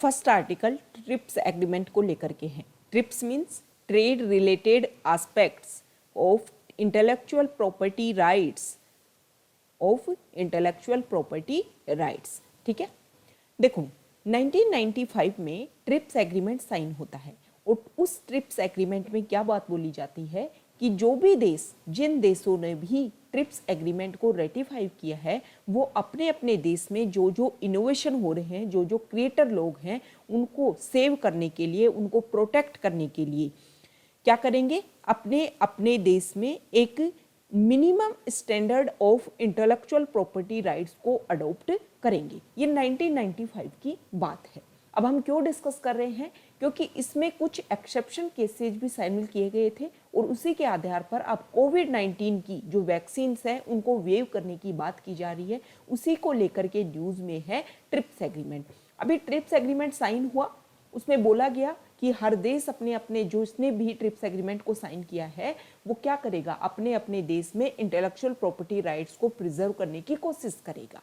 First article trips agreement को लेकर के है। Trips means trade related aspects of intellectual property rights ठीक है। देखो 1995 में ट्रिप्स एग्रीमेंट साइन होता है और उस ट्रिप्स एग्रीमेंट में क्या बात बोली जाती है कि जो भी देश, जिन देशों ने भी ट्रिप्स एग्रीमेंट को रेटिफाई किया है, वो अपने अपने देश में जो जो इनोवेशन हो रहे हैं, जो जो क्रिएटर लोग हैं, उनको सेव करने के लिए, उनको प्रोटेक्ट करने के लिए क्या करेंगे, अपने अपने देश में एक minimum standard of intellectual property rights को अडॉप्ट करेंगे। ये 1995 की बात है। अब हम क्यों डिस्कस कर रहे हैं, क्योंकि इसमें कुछ एक्सेप्शन केसेज भी शामिल किए गए थे और उसी के आधार पर अब कोविड-19 की जो वैक्सीन्स हैं उनको वेव करने की बात की जा रही है। उसी को लेकर के न्यूज़ में है ट्रिप्स एग्रीमेंट। अभी ट्रिप्स एग्रीमेंट साइन हुआ, उसमें बोला गया कि हर देश अपने अपने, जो इसने भी ट्रिप्स एग्रीमेंट को साइन किया है, वो क्या करेगा, अपने अपने देश में इंटेलेक्चुअल प्रॉपर्टी राइट्स को प्रिजर्व करने की कोशिश करेगा।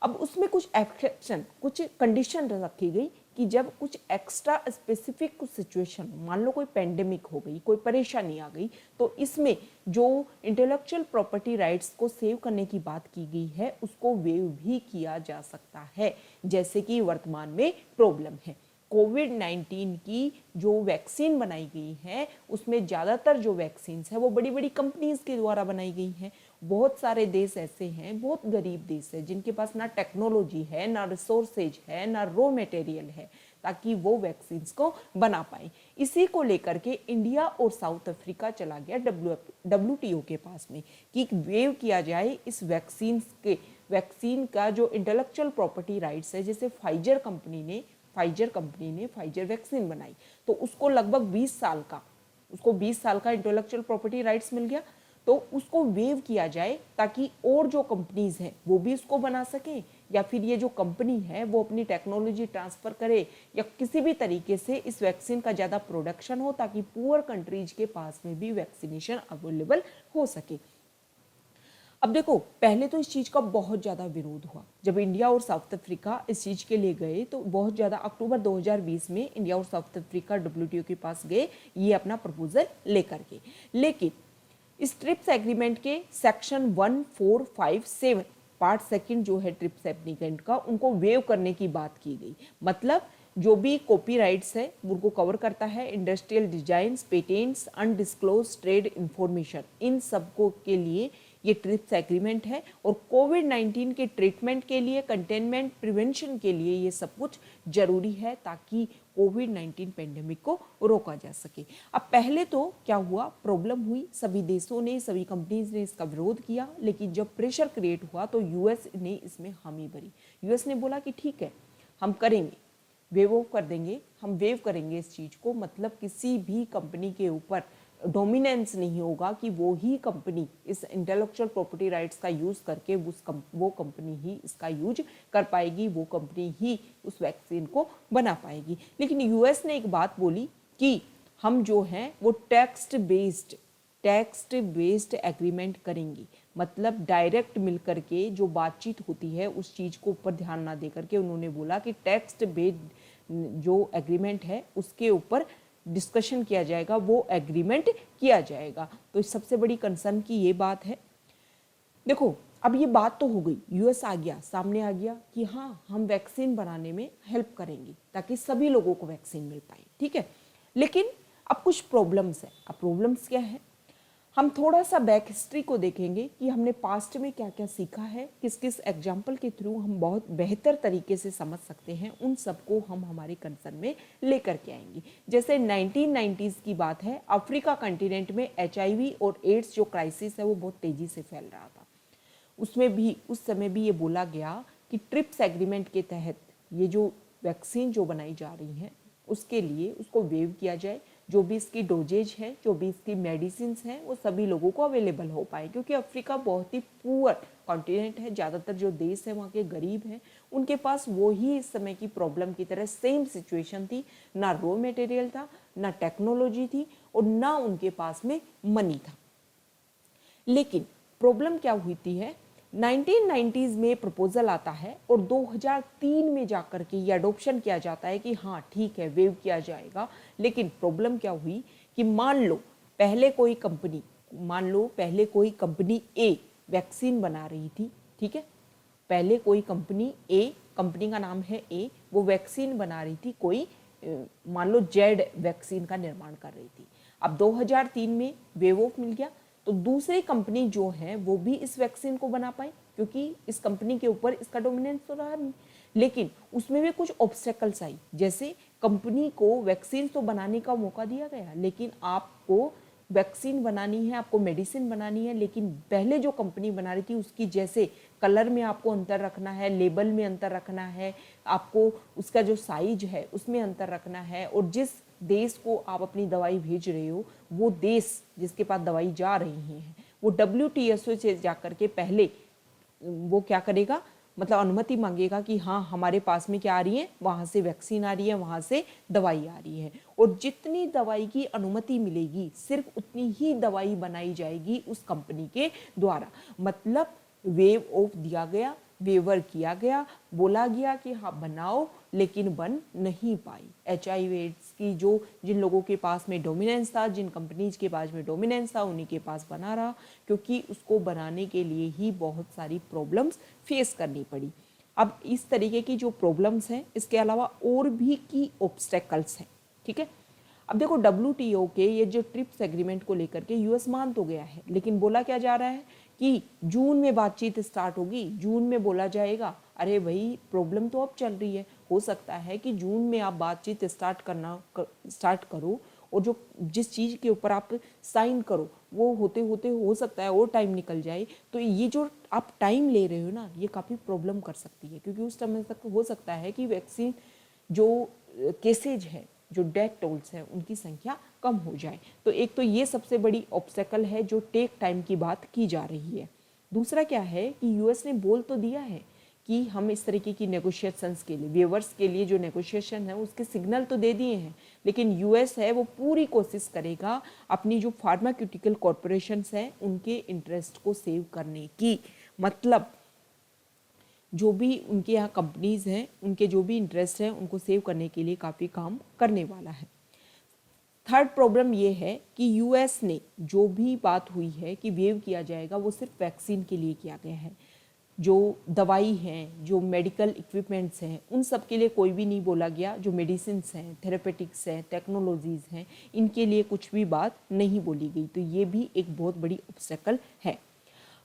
अब उसमें कुछ एक्सेप्शन, कुछ कंडीशन रखी गई कि जब कुछ एक्स्ट्रा स्पेसिफिक कुछ सिचुएशन, मान लो कोई पेंडेमिक हो गई, कोई परेशानी आ गई, तो इसमें जो इंटेलेक्चुअल प्रॉपर्टी राइट्स को सेव करने की बात की गई है उसको वेव भी किया जा सकता है। जैसे कि वर्तमान में प्रॉब्लम है कोविड-19 की, जो वैक्सीन बनाई गई है उसमें ज़्यादातर जो वैक्सीन्स है वो बड़ी बड़ी कंपनीज के द्वारा बनाई गई हैं। बहुत सारे देश ऐसे हैं, बहुत गरीब देश है, जिनके पास ना टेक्नोलॉजी है, ना रिसोर्सेज है, ना रॉ मटेरियल है ताकि वो वैक्सीन्स को बना पाए। इसी को लेकर के इंडिया और साउथ अफ्रीका चला गया WTO के पास में कि वेव किया जाए इस वैक्सीन का जो इंटेलेक्चुअल प्रॉपर्टी राइट्स है। जैसे फाइजर कंपनी ने फाइजर वैक्सीन बनाई तो उसको लगभग 20 साल का इंटेलेक्चुअल प्रॉपर्टी राइट्स मिल गया, तो उसको वेव किया जाए ताकि और जो कंपनीज हैं वो भी उसको बना सकें, या फिर ये जो कंपनी है वो अपनी टेक्नोलॉजी ट्रांसफर करे या किसी भी तरीके से इस वैक्सीन का ज़्यादा प्रोडक्शन हो ताकि पुअर कंट्रीज के पास में भी वैक्सीनेशन अवेलेबल हो सके। अब देखो, पहले तो इस चीज़ का बहुत ज़्यादा विरोध हुआ। जब इंडिया और साउथ अफ्रीका इस चीज़ के लिए गए तो बहुत ज़्यादा, अक्टूबर 2020 में इंडिया और साउथ अफ्रीका WTO के पास गए ये अपना प्रपोजल लेकर के। लेकिन इस ट्रिप्स एग्रीमेंट के सेक्शन 1457 पार्ट सेकंड जो है ट्रिप्स एग्रीमेंट का, उनको वेव करने की बात की गई। मतलब जो भी कॉपीराइट्स है उनको कवर करता है, industrial designs, patents, undisclosed trade information, इन सबको के लिए ये ट्रिप्स एग्रीमेंट है। और कोविड-19 के ट्रीटमेंट के लिए, कंटेनमेंट, प्रिवेंशन के लिए ये सब कुछ जरूरी है ताकि कोविड-19 पेंडेमिक को रोका जा सके। अब पहले तो क्या हुआ, प्रॉब्लम हुई, सभी देशों ने, सभी कंपनीज ने इसका विरोध किया, लेकिन जब प्रेशर क्रिएट हुआ तो यूएस ने इसमें हामी भरी। यूएस ने बोला कि ठीक है, हम करेंगे, वेव कर देंगे, हम वेव करेंगे इस चीज़ को। मतलब किसी भी कंपनी के ऊपर डोमिनेंस नहीं होगा कि वो ही कंपनी इस इंटेलेक्चुअल प्रॉपर्टी राइट्स का यूज़ करके वो कंपनी ही इसका यूज कर पाएगी, वो कंपनी ही उस वैक्सीन को बना पाएगी। लेकिन यूएस ने एक बात बोली कि हम जो हैं वो टेक्स्ट बेस्ड एग्रीमेंट करेंगे। मतलब डायरेक्ट मिलकर के जो बातचीत होती है उस चीज़ को ऊपर ध्यान ना दे करके उन्होंने बोला कि टेक्स्ट बेस्ड जो एग्रीमेंट है उसके ऊपर डिस्कशन किया जाएगा, वो एग्रीमेंट किया जाएगा। तो सबसे बड़ी कंसर्न की ये बात है। देखो, अब ये बात तो हो गई, यूएस आ गया, सामने आ गया कि हाँ, हम वैक्सीन बनाने में हेल्प करेंगे ताकि सभी लोगों को वैक्सीन मिल पाए, ठीक है। लेकिन अब कुछ प्रॉब्लम्स है। अब प्रॉब्लम्स क्या है, हम थोड़ा सा बैक हिस्ट्री को देखेंगे कि हमने पास्ट में क्या क्या सीखा है, किस किस एग्जाम्पल के थ्रू हम बहुत बेहतर तरीके से समझ सकते हैं, उन सबको हम हमारे कंसर्न में लेकर के आएंगे। जैसे 1990s की बात है, अफ्रीका कंटिनेंट में HIV और एड्स जो क्राइसिस है वो बहुत तेजी से फैल रहा था। उसमें भी उस समय भी ये बोला गया कि ट्रिप्स एग्रीमेंट के तहत ये जो वैक्सीन जो बनाई जा रही हैं उसके लिए उसको वेव किया जाए, जो भी इसकी डोजेज है, जो भी इसकी मेडिसिन हैं, वो सभी लोगों को अवेलेबल हो पाए। क्योंकि अफ्रीका बहुत ही पुअर कॉन्टिनेंट है, ज़्यादातर जो देश है वहाँ के गरीब हैं, उनके पास वो ही इस समय की प्रॉब्लम की तरह सेम सिचुएशन थी। ना रॉ मटेरियल था, ना टेक्नोलॉजी थी और ना उनके पास में मनी था। लेकिन प्रॉब्लम क्या हुई थी है, 1990s में प्रपोजल आता है और 2003 में जाकर के ये अडोप्शन किया जाता है कि हाँ ठीक है वेव किया जाएगा। लेकिन प्रॉब्लम क्या हुई कि मान लो पहले कोई कंपनी ए वैक्सीन बना रही थी, ठीक है, पहले कोई कंपनी ए, कंपनी का नाम है ए, वो वैक्सीन बना रही थी, कोई मान लो जेड वैक्सीन का निर्माण कर रही थी। अब 2003 में वेव ऑफ मिल गया तो दूसरी कंपनी जो है वो भी इस वैक्सीन को बना पाई, क्योंकि इस कंपनी के ऊपर इसका डोमिनेंस तो रहा नहीं। लेकिन उसमें भी कुछ ऑब्स्टेकल्स आई, जैसे कंपनी को वैक्सीन तो बनाने का मौका दिया गया, लेकिन आपको वैक्सीन बनानी है, आपको मेडिसिन बनानी है, लेकिन पहले जो कंपनी बना रही थी उसकी जैसे कलर में आपको अंतर रखना है, लेबल में अंतर रखना है, आपको उसका जो साइज है उसमें अंतर रखना है, और जिस देश को आप अपनी दवाई भेज रहे हो वो देश जिसके पास दवाई जा रही है वो WTO से जाकर के पहले वो क्या करेगा, मतलब अनुमति मांगेगा कि हाँ हमारे पास में क्या आ रही है, वहाँ से वैक्सीन आ रही है, वहाँ से दवाई आ रही है, और जितनी दवाई की अनुमति मिलेगी सिर्फ उतनी ही दवाई बनाई जाएगी उस कंपनी के द्वारा। मतलब वेव ऑफ दिया गया, वेवर किया गया, बोला गया कि हाँ बनाओ, लेकिन बन नहीं पाई। HIV एड्स की जिन लोगों के पास में डोमिनेंस था, जिन कंपनीज के पास में डोमिनेंस था, उन्हीं के पास बना रहा, क्योंकि उसको बनाने के लिए ही बहुत सारी प्रॉब्लम्स फेस करनी पड़ी। अब इस तरीके की जो प्रॉब्लम्स हैं, इसके अलावा और भी की ऑब्स्टेकल्स हैं, ठीक है। अब देखो WTO के ये जो ट्रिप्स एग्रीमेंट को लेकर के US मान तो गया है, लेकिन बोला क्या जा रहा है कि जून में बातचीत स्टार्ट होगी, जून में बोला जाएगा। अरे भाई प्रॉब्लम तो अब चल रही है, हो सकता है कि जून में आप बातचीत स्टार्ट करो, और जो जिस चीज़ के ऊपर आप साइन करो वो होते होते हो सकता है और टाइम निकल जाए। तो ये जो आप टाइम ले रहे हो ना, ये काफ़ी प्रॉब्लम कर सकती है, क्योंकि उस समय तक हो सकता है कि वैक्सीन जो केसेज है, जो डेथ टोल्स हैं, उनकी संख्या कम हो जाए। तो एक तो ये सबसे बड़ी ऑब्स्टेकल है जो टेक टाइम की बात की जा रही है। दूसरा क्या है कि US ने बोल तो दिया है कि हम इस तरीके की नेगोशिएशंस के लिए, वेवर्स के लिए जो नेगोशिएशन है उसके सिग्नल तो दे दिए हैं, लेकिन US है वो पूरी कोशिश करेगा अपनी जो फार्मास्यूटिकल कॉरपोरेशंस हैं उनके इंटरेस्ट को सेव करने की। मतलब जो भी उनके यहाँ कंपनीज हैं, उनके जो भी इंटरेस्ट हैं उनको सेव करने के लिए काफ़ी काम करने वाला है। थर्ड प्रॉब्लम ये है कि US ने जो भी बात हुई है कि वेव किया जाएगा वो सिर्फ वैक्सीन के लिए किया गया है। जो दवाई हैं, जो मेडिकल इक्विपमेंट्स हैं, उन सब के लिए कोई भी नहीं बोला गया। जो मेडिसिन्स हैं, थेरेपेटिक्स हैं, टेक्नोलॉजीज़ हैं, इनके लिए कुछ भी बात नहीं बोली गई। तो ये भी एक बहुत बड़ी ऑब्स्टेकल है।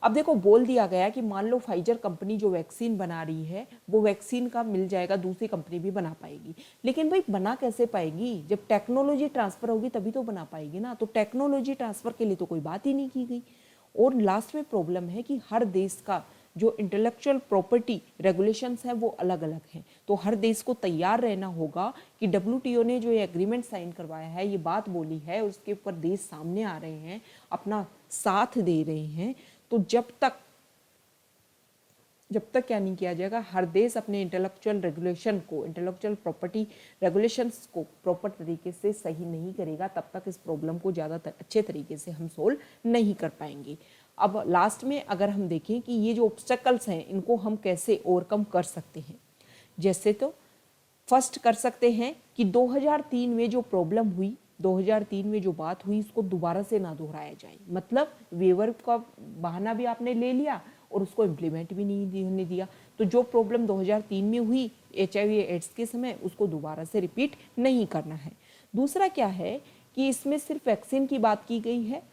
अब देखो बोल दिया गया कि मान लो फाइजर कंपनी जो वैक्सीन बना रही है वो वैक्सीन का मिल जाएगा, दूसरी कंपनी भी बना पाएगी। लेकिन भाई बना कैसे पाएगी, जब टेक्नोलॉजी ट्रांसफ़र होगी तभी तो बना पाएगी ना। तो टेक्नोलॉजी ट्रांसफ़र के लिए तो कोई बात ही नहीं की गई। और लास्ट में प्रॉब्लम है कि हर देश का जो इंटेलेक्चुअल प्रॉपर्टी रेगुलेशंस हैं वो अलग अलग हैं। तो हर देश को तैयार रहना होगा कि WTO ने जो ये एग्रीमेंट साइन करवाया है, ये बात बोली है, उसके ऊपर देश सामने आ रहे हैं, अपना साथ दे रहे हैं। तो जब तक क्या नहीं किया जाएगा, हर देश अपने इंटेलेक्चुअल रेगुलेशन को, इंटेलेक्चुअल प्रॉपर्टी रेगुलेशंस को प्रॉपर तरीके से सही नहीं करेगा, तब तक इस प्रॉब्लम को ज़्यादा अच्छे तरीके से हम सोल्व नहीं कर पाएंगे। अब लास्ट में अगर हम देखें कि ये जो ऑब्स्टेकल्स हैं इनको हम कैसे ओवरकम कर सकते हैं, जैसे तो फर्स्ट कर सकते हैं कि 2003 में जो प्रॉब्लम हुई, 2003 में जो बात हुई, उसको दोबारा से ना दोहराया जाए। मतलब वेवर का बहाना भी आपने ले लिया और उसको इम्प्लीमेंट भी नहीं होने दिया। तो जो प्रॉब्लम 2003 में हुई HIV एड्स के समय, उसको दोबारा से रिपीट नहीं करना है। दूसरा क्या है कि इसमें सिर्फ वैक्सीन की बात की गई है,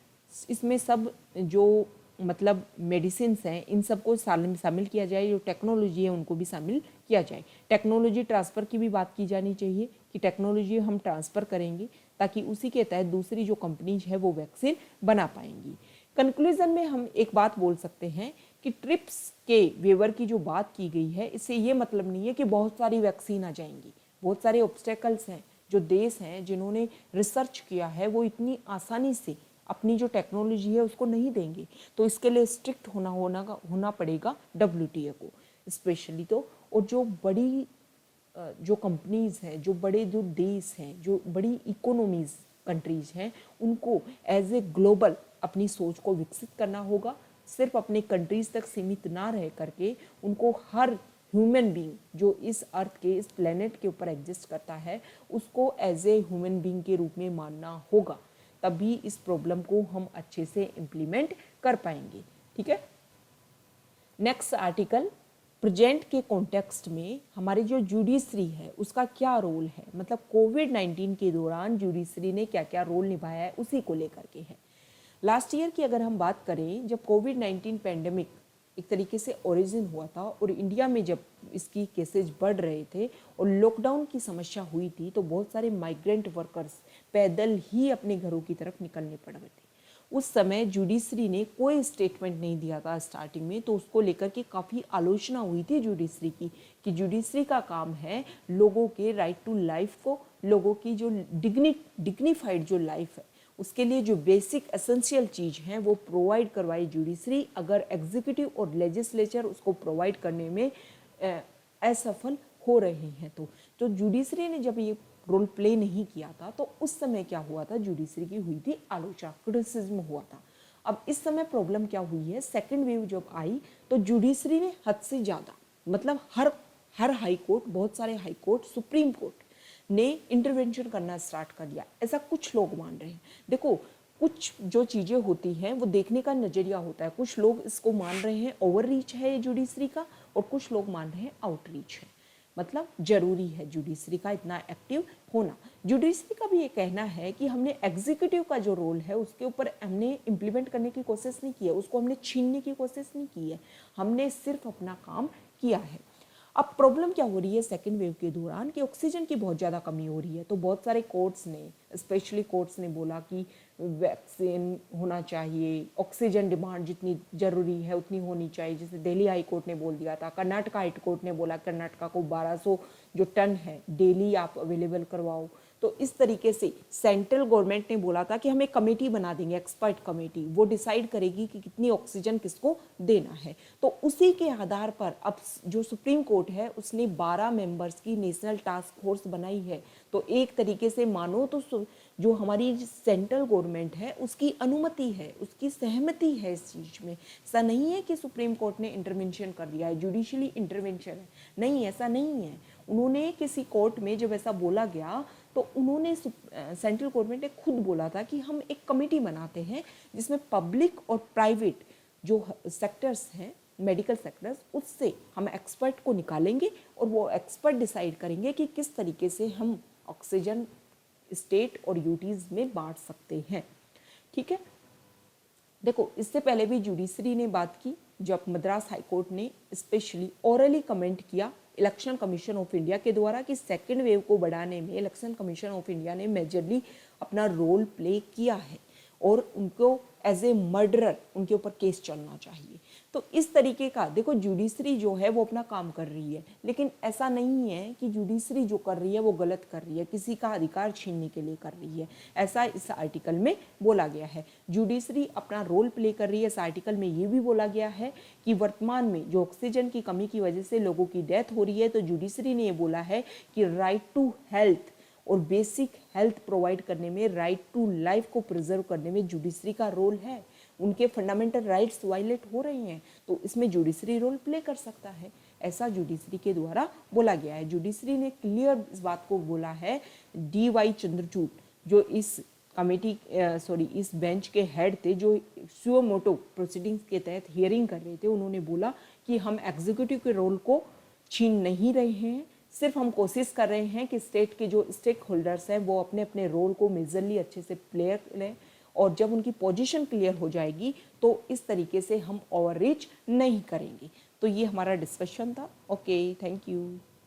इसमें सब जो मतलब मेडिसिन्स हैं इन सबको शामिल किया जाए, जो टेक्नोलॉजी है उनको भी शामिल किया जाए। टेक्नोलॉजी ट्रांसफ़र की भी बात की जानी चाहिए कि टेक्नोलॉजी हम ट्रांसफ़र करेंगे ताकि उसी के तहत दूसरी जो कंपनीज है वो वैक्सीन बना पाएंगी। कंक्लूजन में हम एक बात बोल सकते हैं कि ट्रिप्स के वेवर की जो बात की गई है, इससे ये मतलब नहीं है कि बहुत सारी वैक्सीन आ जाएंगी। बहुत सारे ऑब्स्टेकल्स हैं, जो देश हैं जिन्होंने रिसर्च किया है वो इतनी आसानी से अपनी जो टेक्नोलॉजी है उसको नहीं देंगे। तो इसके लिए स्ट्रिक्ट होना पड़ेगा WTO को स्पेशली। तो और जो बड़ी जो कंपनीज हैं, जो बड़े जो देश हैं, जो बड़ी इकोनॉमीज कंट्रीज हैं, उनको एज ए ग्लोबल अपनी सोच को विकसित करना होगा, सिर्फ अपने कंट्रीज तक सीमित ना रह करके उनको हर ह्यूमन बीइंग जो इस अर्थ के, इस प्लेनेट के ऊपर एग्जिस्ट करता है, उसको एज ए ह्यूमन बीइंग के रूप में मानना होगा, तभी इस प्रॉब्लम को हम अच्छे से इम्प्लीमेंट कर पाएंगे। ठीक है, नेक्स्ट आर्टिकल, प्रेजेंट के कॉन्टेक्स्ट में हमारे जो जुडिशरी है उसका क्या रोल है, मतलब कोविड-19 के दौरान जुडिशरी ने क्या क्या रोल निभाया है उसी को लेकर के है। लास्ट ईयर की अगर हम बात करें, जब कोविड-19 पैंडेमिक एक तरीके से ओरिजिन हुआ था और इंडिया में जब इसकी केसेज बढ़ रहे थे और लॉकडाउन की समस्या हुई थी, तो बहुत सारे माइग्रेंट वर्कर्स पैदल ही अपने घरों की तरफ निकलने पड़ रहे थे। उस समय जुडिशरी ने कोई स्टेटमेंट नहीं दिया था स्टार्टिंग में, तो उसको लेकर के काफ़ी आलोचना हुई थी जुडिशरी की, कि जुडिशरी का काम है लोगों के राइट टू लाइफ को, लोगों की जो डिग्निफाइड जो लाइफ है उसके लिए जो बेसिक एसेंशियल चीज़ हैं वो प्रोवाइड करवाई जुडिशरी। अगर एग्जीक्यूटिव और लेजिस्लेचर उसको प्रोवाइड करने में असफल हो रहे हैं तो जुडिशरी ने जब ये रोल प्ले नहीं किया था, तो उस समय क्या हुआ था, जुडिशरी की हुई थी आलोचना, क्रिटिसिज्म हुआ था। अब इस समय प्रॉब्लम क्या हुई है, सेकेंड वेव जब आई तो जुडिशरी ने हद से ज़्यादा, मतलब हर हाई कोर्ट, बहुत सारे हाई कोर्ट, सुप्रीम कोर्ट ने इंटरवेंशन करना स्टार्ट कर दिया, ऐसा कुछ लोग मान रहे हैं। देखो, कुछ जो चीज़ें होती हैं वो देखने का नज़रिया होता है, कुछ लोग इसको मान रहे हैं ओवर रीच है ये जुडिशरी का, और कुछ लोग मान रहे हैं आउट रीच है, मतलब जरूरी है जुडिशरी का इतना एक्टिव होना। जुडिशरी का भी ये कहना है कि हमने एग्जीक्यूटिव का जो रोल है उसके ऊपर हमने इम्प्लीमेंट करने की कोशिश नहीं की है, उसको हमने छीनने की कोशिश नहीं की है, हमने सिर्फ अपना काम किया है। अब प्रॉब्लम क्या हो रही है सेकेंड वेव के दौरान, कि ऑक्सीजन की बहुत ज़्यादा कमी हो रही है, तो बहुत सारे कोर्ट्स ने, स्पेशली कोर्ट्स ने बोला कि वैक्सीन होना चाहिए, ऑक्सीजन डिमांड जितनी ज़रूरी है उतनी होनी चाहिए। जैसे दिल्ली हाई कोर्ट ने बोल दिया था, कर्नाटका हाई कोर्ट ने बोला कर्नाटका को 1200 जो टन है डेली आप अवेलेबल करवाओ। तो इस तरीके से सेंट्रल गवर्नमेंट ने बोला था कि हम एक कमेटी बना देंगे, एक्सपर्ट कमेटी, वो डिसाइड करेगी कि कितनी ऑक्सीजन किसको देना है। तो उसी के आधार पर अब जो सुप्रीम कोर्ट है उसने 12 मेंबर्स की नेशनल टास्क फोर्स बनाई है। तो एक तरीके से मानो तो जो हमारी सेंट्रल गवर्नमेंट है उसकी अनुमति है, उसकी सहमति है इस चीज़ में। ऐसा नहीं है कि सुप्रीम कोर्ट ने इंटरवेंशन कर दिया है, जुडिशली इंटरवेंशन है, नहीं, ऐसा नहीं है। उन्होंने किसी कोर्ट में जब ऐसा बोला गया तो उन्होंने सेंट्रल गवर्नमेंट ने खुद बोला था कि हम एक कमेटी बनाते हैं जिसमें पब्लिक और प्राइवेट जो सेक्टर्स हैं, मेडिकल सेक्टर्स, उससे हम एक्सपर्ट को निकालेंगे और वो एक्सपर्ट डिसाइड करेंगे कि किस तरीके से हम ऑक्सीजन स्टेट और यूटीज में बांट सकते हैं। ठीक है, देखो इससे पहले भी जुडिशरी ने बात की, जब मद्रास हाई कोर्ट ने स्पेशली ओरली कमेंट किया इलेक्शन कमीशन ऑफ इंडिया के द्वारा कि सेकेंड वेव को बढ़ाने में इलेक्शन कमीशन ऑफ इंडिया ने मेजरली अपना रोल प्ले किया है और उनको एज ए मर्डरर उनके ऊपर केस चलना चाहिए। तो इस तरीके का देखो जुडिशरी जो है वो अपना काम कर रही है, लेकिन ऐसा नहीं है कि जुडिशरी जो कर रही है वो गलत कर रही है, किसी का अधिकार छीनने के लिए कर रही है, ऐसा इस आर्टिकल में बोला गया है। जुडिशरी अपना रोल प्ले कर रही है। इस आर्टिकल में ये भी बोला गया है कि वर्तमान में जो ऑक्सीजन की कमी की वजह से लोगों की डेथ हो रही है, तो जुडिशरी ने ये बोला है कि राइट टू हेल्थ और बेसिक हेल्थ प्रोवाइड करने में, राइट टू लाइफ को प्रिजर्व करने में जुडिशरी का रोल है। उनके फंडामेंटल राइट्स वायलेट हो रही हैं तो इसमें जुडिशरी रोल प्ले कर सकता है, ऐसा जुडिशरी के द्वारा बोला गया है। जुडिशरी ने क्लियर इस बात को बोला है। DY चंद्रचूड़ जो इस कमेटी इस बेंच के हेड थे, जो सुओ मोटो प्रोसीडिंग्स के तहत हियरिंग कर रहे थे, उन्होंने बोला कि हम एग्जीक्यूटिव के रोल को छीन नहीं रहे हैं, सिर्फ हम कोशिश कर रहे हैं कि स्टेट के जो स्टेक होल्डर्स हैं वो अपने अपने रोल को मेजरली अच्छे से प्ले करें, और जब उनकी पोजीशन क्लियर हो जाएगी तो इस तरीके से हम ओवररीच नहीं करेंगे। तो ये हमारा डिस्कशन था। Okay, thank you.